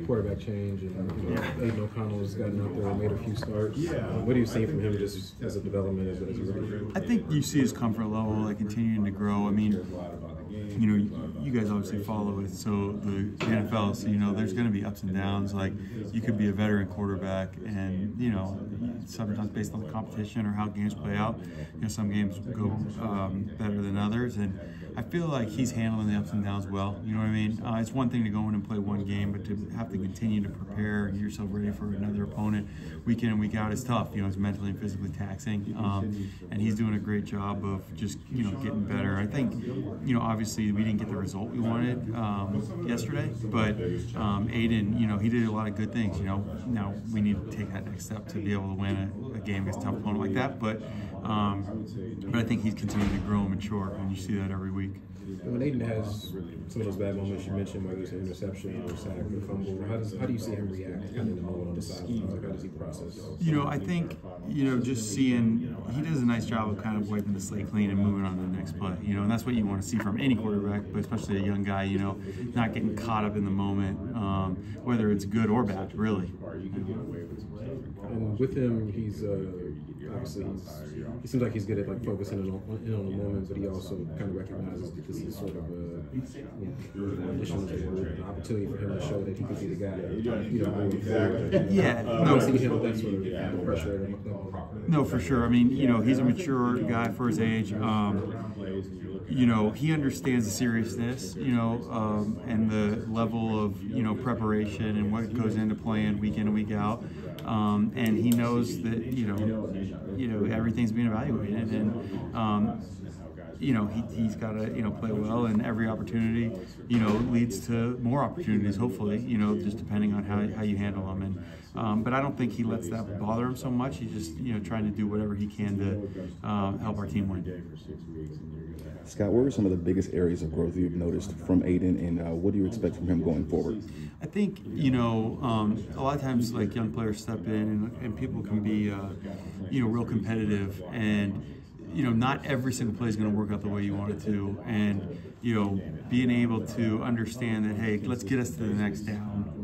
quarterback change, and Aiden O'Connell has gotten out there and made a few starts. What do you see from him just as a development as a rookie? I think you see his comfort level like continuing to grow. I mean, you guys obviously follow it, so the NFL, so there's going to be ups and downs. Like, you could be a veteran quarterback, and sometimes based on the competition or how games play out, some games go better than others, and I feel like he's handling the ups and downs well. You know what I mean? It's one thing to go in and play one game, but to have to continue to prepare and get yourself ready for another opponent week in and week out is tough. It's mentally and physically taxing, and he's doing a great job of just getting better. I think obviously we didn't get the result we wanted yesterday, but Aiden, he did a lot of good things. Now we need to take that next step to be able to win a game against a tough opponent like that. But I think he's continuing to grow and mature, and you see that every week. When Aiden has some of those bad moments you mentioned, whether it's an interception or sack or fumble, how do you see him react in the moment on the sideline? Like, how does he process? I think, just seeing, he does a nice job of kind of wiping the slate clean and moving on to the next play, and that's what you want to see from any quarterback, but especially a young guy, not getting caught up in the moment, whether it's good or bad, really. And with him, he's obviously he seems like he's good at focusing in on the moment, but he also kind of recognizes that this is sort of an opportunity for him to show that he could be the guy. Moving forward. Yeah, no, see him with that sort of pressure. No, for sure. I mean, he's a mature guy for his age. He understands the seriousness, and the level of, preparation and what goes into playing week in and week out. And he knows that, everything's being evaluated, and, he's got to, play well, and every opportunity, leads to more opportunities, hopefully, just depending on how you handle them. And, but I don't think he lets that bother him so much. He's just, trying to do whatever he can to help our team win. Scott, what are some of the biggest areas of growth you've noticed from Aiden, and what do you expect from him going forward? I think, a lot of times, young players step in and people can be, real competitive, and, not every single play is going to work out the way you want it to. And, being able to understand that, hey, let's get us to the next down,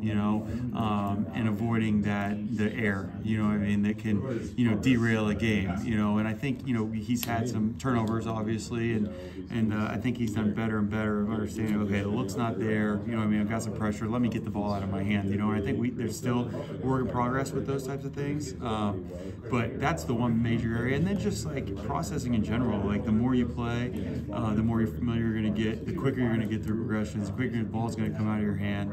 and avoiding the error, that can, derail a game, and I think, he's had some turnovers, obviously, and I think he's done better and better of understanding, okay, the look's not there, I've got some pressure, let me get the ball out of my hands, and I think there's still work in progress with those types of things, but that's the one major area. And then just processing in general, the more you play, the more you're familiar you're going to get, the quicker you're going to get through progressions, the quicker the ball's going to come out of your hand,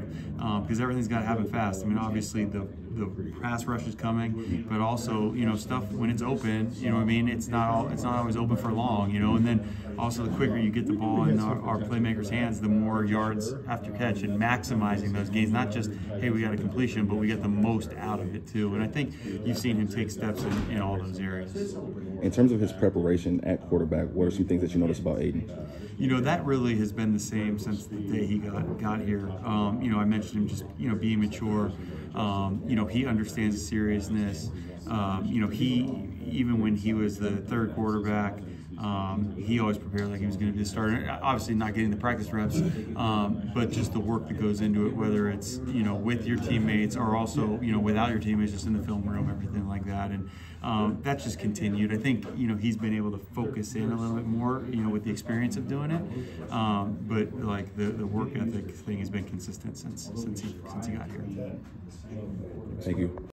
because everything's got to happen fast. I mean, obviously the pass rush is coming, but also stuff when it's open, it's not always open for long, and then also the quicker you get the ball in our playmakers' hands, the more yards after catch, and maximizing those gains. Not just, hey, we got a completion, but we get the most out of it too. And I think you've seen him take steps in all those areas. In terms of his preparation at quarterback, what are some things that you notice about Aiden? That really has been the same since the day he got here. I mentioned him just being mature. He understands the seriousness. He, even when he was the third quarterback, he always prepared like he was going to be the starter. Obviously not getting the practice reps, but just the work that goes into it, whether it's, with your teammates or also, without your teammates, just in the film room, everything like that. And that's just continued. I think, he's been able to focus in a little bit more, with the experience of doing it. But the work ethic thing has been consistent since he got here. Thank you.